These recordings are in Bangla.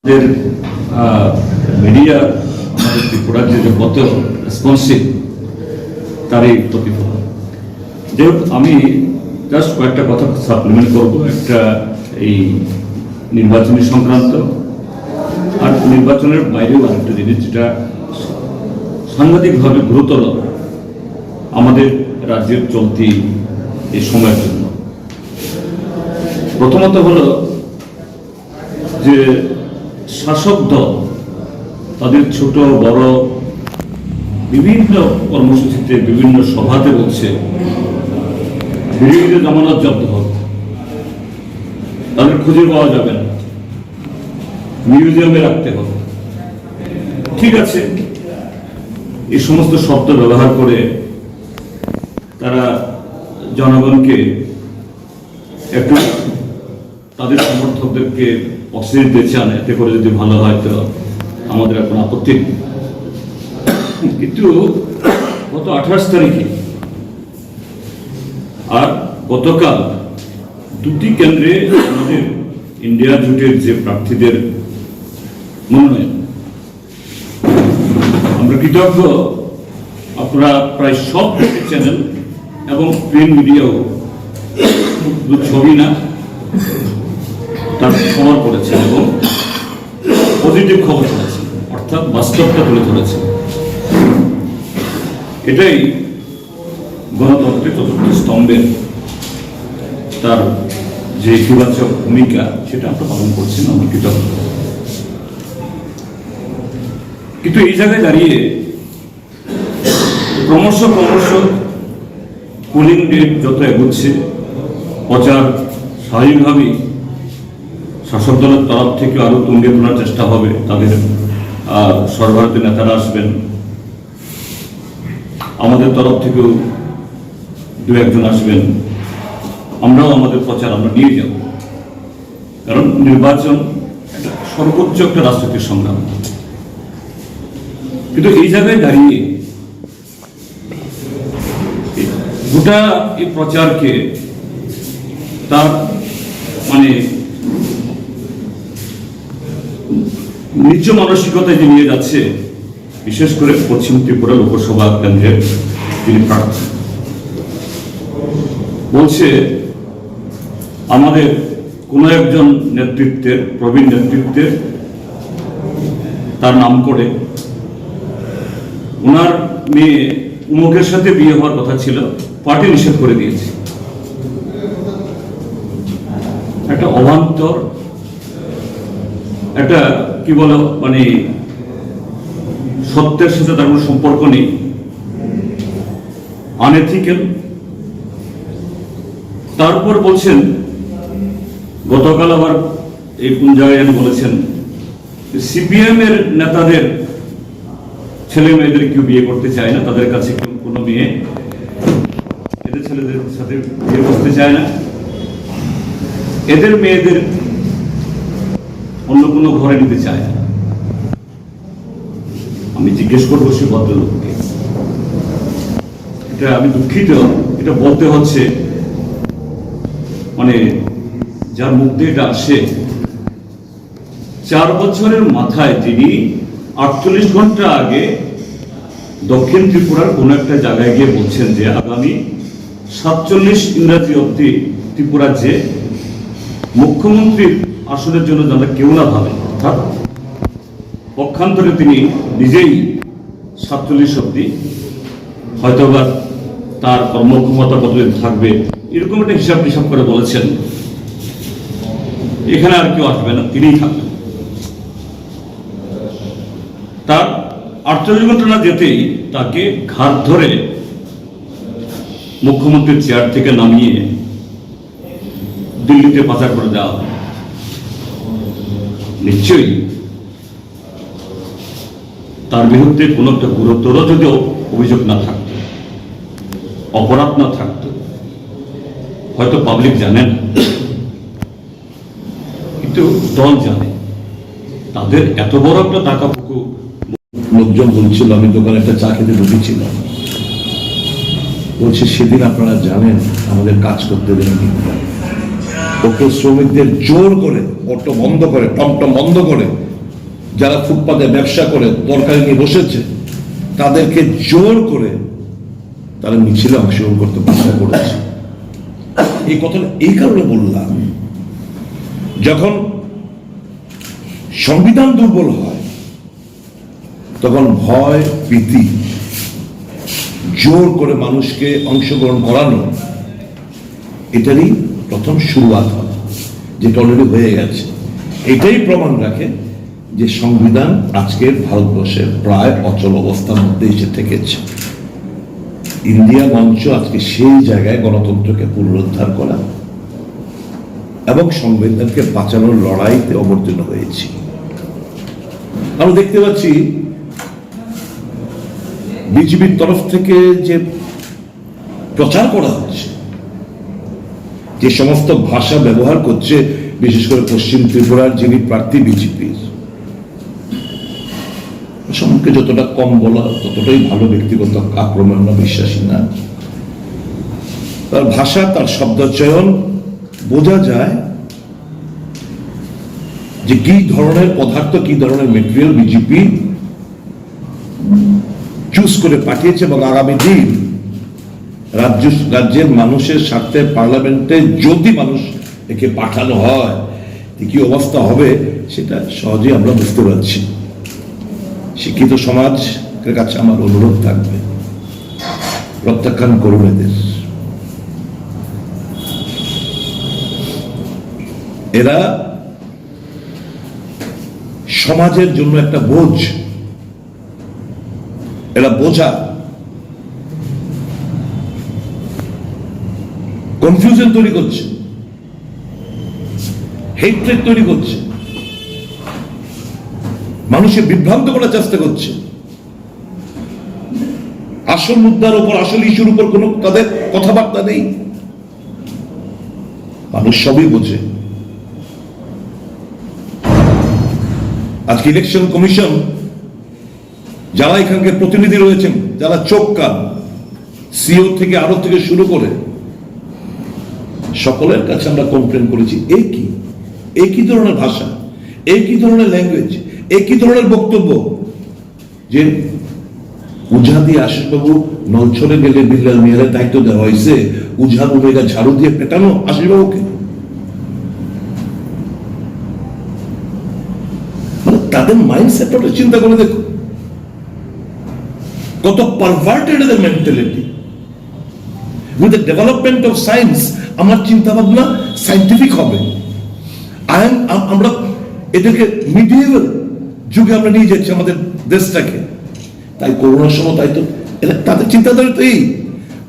আমাদের মিডিয়া আমাদের ত্রিপুরার যে কত রেসপন্সিভ তারই প্রতিফলন। যেহেতু আমি জাস্ট কয়েকটা কথা সাপ্লিমেন্ট করবো, একটা এই নির্বাচনী সংক্রান্ত আর নির্বাচনের বাইরেও আরেকটা জিনিস যেটা সাংঘাতিকভাবে গুরুতর আমাদের রাজ্যের চলতি এই সময়ের জন্য। প্রথমত হলো যে শাসক দল তাদের ছোট বড় বিভিন্ন কর্মসূচিতে বিভিন্ন সভাতে বলছে বিরোধীদের জামানত জব্দ হবে, তাদের খুঁজে পাওয়া যাবে না, মিউজিয়ামে রাখতে হবে। ঠিক আছে, এই সমস্ত শব্দ ব্যবহার করে তারা জনগণকে একটু তাদের সমর্থকদেরকে অস্থির দিতে চান, এতে করে যদি ভালো হয় তো আমাদের এখন আপত্তি নেই। কিন্তু গত 28 তারিখে আর গতকাল দুটি কেন্দ্রে আমাদের ইন্ডিয়া জোটের যে প্রার্থীদের মনোনয়ন, আমরা কৃতজ্ঞ। আপনারা প্রায় সব চ্যানেল এবং প্রিন্ট মিডিয়াও ছবি না তার খবর করেছে এবং পজিটিভ খবর করেছে, অর্থাৎ বাস্তবটা তুলে ধরেছে। এটাই গণতন্ত্রের চতুর্থ স্তম্ভের তার যে ইতিবাচক ভূমিকা, সেটা আমরা পালন করছি না, আমরা কৃতজ্ঞ। কিন্তু এই জায়গায় দাঁড়িয়ে ক্রমশ পোলিং ডেট যত এগোচ্ছে, প্রচার স্বাভাবিকভাবেই শাসক দলের তরফ থেকে আরো তুঙ্গে তোলার চেষ্টা হবে। তাদের সর্বভারতীয় নেতারা আসবেন, আমাদের তরফ থেকেও দু একজন আসবেন, আমরাও আমাদের প্রচার আমরা নিয়ে যাব। কারণ নির্বাচন একটা সর্বোচ্চ একটা রাজনৈতিক সংগ্রাম। কিন্তু এই জায়গায় দাঁড়িয়ে গোটা এই প্রচারকে তার মানে নিজ মানসিকতায় যে নিয়ে যাচ্ছে, বিশেষ করে পশ্চিম ত্রিপুরা লোকসভা কেন্দ্রের যিনি প্রার্থী, বলছে আমাদের কোনো একজন নেতৃত্বের, প্রবীণ নেতৃত্বের তার নাম করে ওনার মেয়ে উমুকের সাথে বিয়ে হওয়ার কথা ছিল, পার্টি নিষেধ করে দিয়েছে। একটা অবান্তর, একটা কি বলো মানে সত্যের সাথে তার কোনো সম্পর্ক নেই, আনএথিক্যাল। তারপর বলছেন, গতকাল আবার এই কোন জায়গায় বলেছেন সিপিএম এর নেতাদের ছেলে মেয়েদের কেউ বিয়ে করতে চায় না, তাদের কাছে কেউ কোনো মেয়ে এদের ছেলেদের সাথে বিয়ে করতে চায় না, এদের মেয়েদের অন্য কোনো ঘরে নিতে চায় না। আমি জিজ্ঞেস করবো সে ভদ্রলোককে, এটা আমি দুঃখিত, এটা বলতে হচ্ছে, মানে যার মুখ দিয়ে এটা আসে, 4 বছরের মাথায় তিনি 48 ঘন্টা আগে দক্ষিণ ত্রিপুরার কোন একটা জায়গায় গিয়ে বলছেন যে আগামী 47 ইংরাজি অব্দি ত্রিপুরার যে মুখ্যমন্ত্রীর আসনের জন্য যারা কেউ না ভাবে, অর্থাৎ পক্ষান্তরে তিনি নিজেই 47 অব্দি হয়তোবা তার কর্মক্ষমতা কতদিন থাকবে, এরকম একটা হিসাব নিসাব করে বলেছেন। এখানে আর কেউ আসবে না, তিনিই থাকবেন। তার 48 ঘন্টা না যেতেই তাকে ঘাট ধরে মুখ্যমন্ত্রীর চেয়ার থেকে নামিয়ে দিল্লিতে পাচার করে দেওয়া হয়। নিশ্চয়ই তার বিরুদ্ধে কোন একটা গুরুতর যদি অভিযোগ না থাকতো, অপরাধ না থাকতো, হয়তো পাবলিক জানেন, কিন্তু দল জানে। তাদের এত বড় একটা টাকা পুকু। লোকজন বলছিল, আমি দোকানে একটা চা খেতে ঢুকেছিলাম, বলছে সেদিন আপনারা জানেন আমাদের কাজ করতে দেননি, ওকে শ্রমিকদের জোর করে অটো বন্ধ করে, টমটম বন্ধ করে যারা ফুটপাতে ব্যবসা করে তরকারি নিয়ে বসেছে তাদেরকে জোর করে তারা মিছিলে অংশগ্রহণ করতে বাধ্য করেছে। এই কথাটা এই কারণে বললাম, যখন সংবিধান দুর্বল হয় তখন ভয় ভীতি জোর করে মানুষকে অংশগ্রহণ করানো, এটারই প্রথম শুরুয়াত হয়, যেটা অলরেডি হয়ে গেছে। এটাই প্রমাণ রাখে যে সংবিধান আজকের ভারতবর্ষের প্রায় অচল অবস্থার মধ্যে এসে থেকেছে। ইন্ডিয়া মঞ্চ আজকে সেই জায়গায় গণতন্ত্রকে পুনরুদ্ধার করা এবং সংবিধানকে বাঁচানোর লড়াইতে অবতীর্ণ হয়েছি। আমরা দেখতে পাচ্ছি বিজেপির তরফ থেকে যে প্রচার করা হচ্ছে, যে সমস্ত ভাষা ব্যবহার করছে, বিশেষ করে পশ্চিম ত্রিপুরার যিনি প্রার্থী বিজেপির, সম্পর্কে যতটা কম বলা ততটাই ভালো। ব্যক্তিগত আক্রমণ বিশ্বাসী না। তার ভাষা, তার শব্দচয়ন বোঝা যায় যে কি ধরনের পদার্থ, কি ধরনের মেটেরিয়াল বিজেপি চুজ করে পাঠিয়েছে, এবং আগামী দিন রাজ্যের মানুষের স্বার্থে পার্লামেন্টে যদি মানুষ একে পাঠানো হয় কি অবস্থা হবে সেটা সহজেই আমরা বুঝতে পারছি। শিক্ষিত সমাজের কাছে আমার অনুরোধ থাকবে, প্রত্যাখ্যান করুন এদের। এরা সমাজের জন্য একটা বোঝ, এরা বোঝা, কনফিউশন তৈরি করছে, হেট্রেড তৈরি করছে, মানুষের বিভ্রান্ত করার চেষ্টা করছে। আসল মুদ্রার উপর, আসল ইস্যুর উপর কোন তাদের কথাবার্তা নেই। মানুষ সবই বোঝে। আজকে ইলেকশন কমিশন, যারা এখানকার প্রতিনিধি রয়েছেন, যারা চোখ কান, সিও থেকে আরো থেকে শুরু করে সকলের কাছে আমরা কমপ্লেন করেছি, একই ধরনের ভাষা, একই ধরনের ল্যাঙ্গুয়েজ, একই ধরনের বক্তব্য। যে উঝা দিয়ে আশিসবাবু নলছড়ে গেলে বিল্লাল মিয়ারের দায়িত্ব দেওয়া হয়েছে, উঝা উমেগা ঝাড়ু দিয়ে পেটানো আশিসবাবুকে। তাদের মাইন্ডসেটটা চিন্তা করে দেখো, কত পারভার্টেড এদের mentality. With the development of science আমার চিন্তা ভাবনা সাইন্টিফিক হবে। আমরা এদেরকে মিডিয়েভাল যুগে আমরা নিয়ে যাচ্ছি আমাদের দেশটাকে। তাই করোনার সময় তাই তো তাদের চিন্তাধারা তো এই,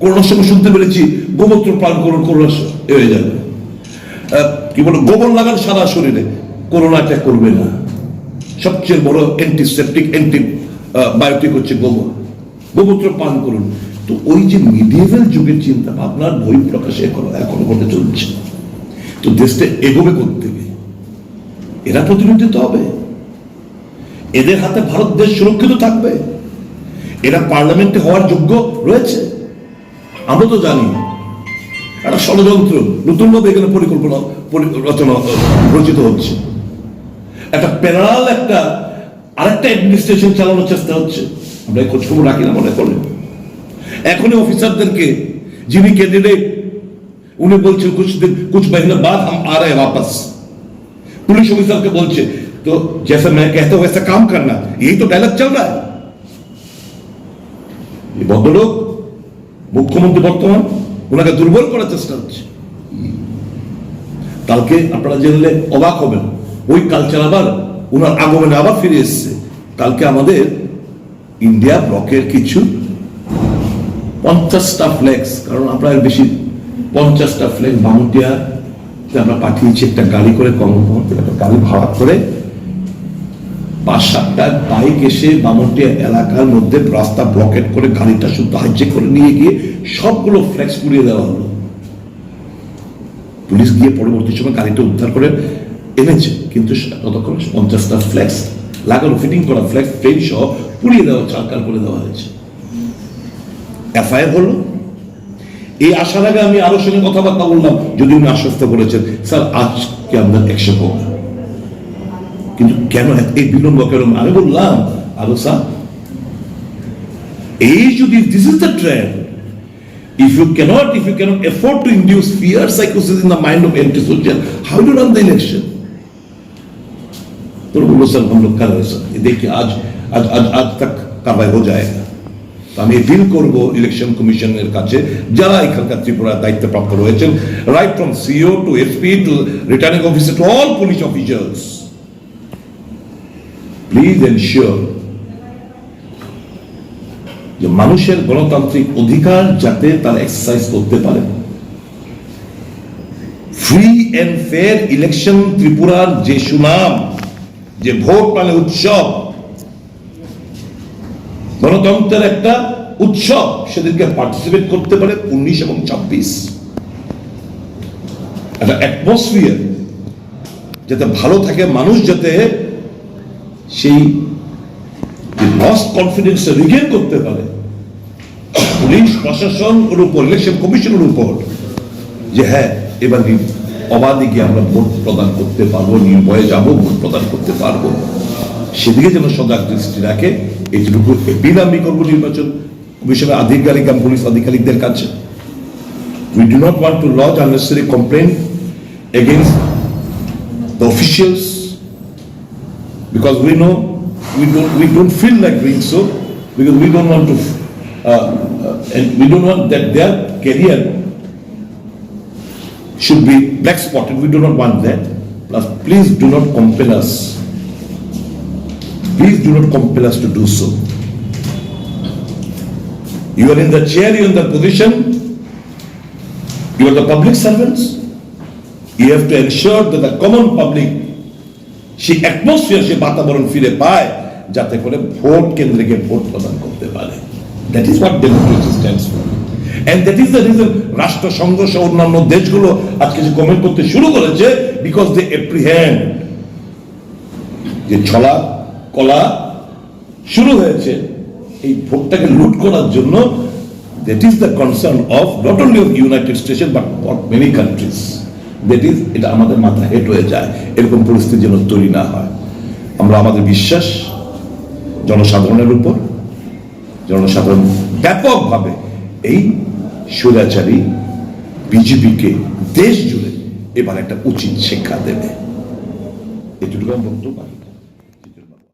করোনার সময় শুনতে পেরেছি গোমূত্র পান করুন, করোনা হয়ে যাবে। কি বলো, গোবর লাগান সারা শরীরে, করোনা অ্যাটাক করবে না। সবচেয়ে বড় অ্যান্টিসেপটিক, অ্যান্টিবায়োটিক হচ্ছে গোবর, গোমূত্র পান করুন। তো ওই যে মিডিয়েভাল যুগের চিন্তা ভাবনার বই প্রকাশে এখনো ঘটে চলছে। তো দেশটা এগোবে করতে গিয়ে এরা প্রতিনিধিত্ব হবে, এদের হাতে ভারত দেশ সুরক্ষিত থাকবে, এরা পার্লামেন্টে হওয়ার যোগ্য রয়েছে। আমরা তো জানি একটা ষড়যন্ত্র নতুনভাবে এখানে পরিকল্পনা রচনা রচিত হচ্ছে, একটা প্যারালাল আরেকটা অ্যাডমিনিস্ট্রেশন চালানোর চেষ্টা হচ্ছে। আমরা খোঁজ খবর রাখি না মনে করেন। এখনই অফিসারদেরকে, যিনি ক্যান্ডিডেট, উনি বলছেন कुछ महीने बाद हम आ रहे हैं वापस। पुलिस ऑफिसर के बोलছে तो जैसा मैं कहता हूं वैसा काम करना, यही तो डायलॉग चल रहा है। ये ভদ্রলোক মুখ্যমন্ত্রী বর্তমান, ওনাকে দুর্বল করার চেষ্টা হচ্ছে। কালকে আপনারা জেনে অবাক হবেন, ওই কালচার আবার ওনার আগমনে আবার ফিরে এসছে। কালকে আমাদের ইন্ডিয়া ব্লকের কিছু 50টা ফ্ল্যাক্স, কারণ আমরা বেশি 50টা ফ্ল্যাগ বামুটিয়া আমরা পাঠিয়েছি একটা গাড়ি করে, একটা গাড়ি ভাড়া করে 5-7টা বাইক এসে বামুটিয়া এলাকার মধ্যে রাস্তা ব্লকেট করে গাড়িটা শুধু হাইজেক করে নিয়ে গিয়ে সবগুলো ফ্ল্যাক্স পুড়িয়ে দেওয়া হলো। পুলিশ গিয়ে পরবর্তী সময় গাড়িটা উদ্ধার করে এনেছে, কিন্তু ততক্ষণ 50টা ফ্ল্যাক্স লাগানো, ফিটিং করা ফ্ল্যাক্স ট্রেন সহ পুড়িয়ে দেওয়া, চালকাল করে দেওয়া হয়েছে। এফআইআর হলো। এই আসার আগে আমি আরো সঙ্গে কথাবার্তা বললাম, যদি উনি আশ্বস্ত করেছেন স্যার আজকে আমরা 100 হোক, কিন্তু কেন এই বিলম্ব কেন? আমি বললাম আলো স্যার, এই যদি this is the trend, if you cannot afford to induce fear psychosis in the mind of anti-social, how do you run the election? तो बोलो सर हम लोग कर रहे सर, देखिए आज तक कार्रवाई हो जाएगा। तो আমি অ্যাপিল করব ইলেকশন কমিশনের কাছে, যারা এখানকার ত্রিপুরার দায়িত্বপ্রাপ্ত রয়েছেন, right from CO to SP to returning officer to all police officers, please ensure যে মানুষের গণতান্ত্রিক অধিকার যাতে তারা এক্সারসাইজ করতে পারে। ফ্রি এন্ড ফেয়ার ইলেকশন, ত্রিপুরার যে সুনাম, যে ভোট মানে উৎসব, গণতন্ত্রের একটা উৎসব, সেদিনকে পার্টিসিপেট করতে পারে 19 এবং 26। একটা অ্যাটমসফিয়ার যাতে ভালো থাকে, মানুষ যাতে সেই লস্ট কনফিডেন্স রিগেন করতে পারে পুলিশ প্রশাসন ওর উপর, ইলেকশন কমিশনের উপর, যে হ্যাঁ এবার অবাধে গিয়ে আমরা ভোট প্রদান করতে পারবো, নির্ভয়ে যাবো, ভোট প্রদান করতে পারবো, সেদিকে যেন সজাগ দৃষ্টি রাখে। এইটুকু এপিল আমি করবো নির্বাচন কমিশনের আধিকারিক এবং পুলিশ আধিকারিকদের কাছে। We do not want to lodge unnecessary complaint against the officials because we know we don't feel like doing so, because we don't want to and we don't want that their career should be black spotted. We do not want that. Plus, please do not compel us. Please do not compel us to do so. You are in the chair, you are in the position, you are the public servants. You have to ensure that the common public সেই অ্যাটমসফিয়ার, সেই বাতাবরণ ফিরে পায়, যাতে করে ভোট কেন্দ্রে গিয়ে ভোট প্রদান করতে পারে। That is what democracy stands for, and that is the reason রাষ্ট্রসংঘ সহ অন্যান্য দেশগুলো আজকে যে কমেন্ট করতে শুরু করেছে, বিকজ দে অ্যাপ্রিহেন্ড যে ছলা কলা শুরু হয়েছে এই ভোটটাকে লুট করার জন্য। That is the concern of not only of United states but for many countries. That is, এটা আমাদের মাথা হেট হয়ে যায়, এরকম পরিস্থিতি যেন তৈরি না হয়। আমরা আমাদের বিশ্বাস জনসাধারণের উপর, জনসাধারণ ব্যাপকভাবে এই স্বৈরাচারী বিজেপিকে দেশ জুড়ে এবার একটা উচিত শিক্ষা দেবে। এটুকু বক্তব্য।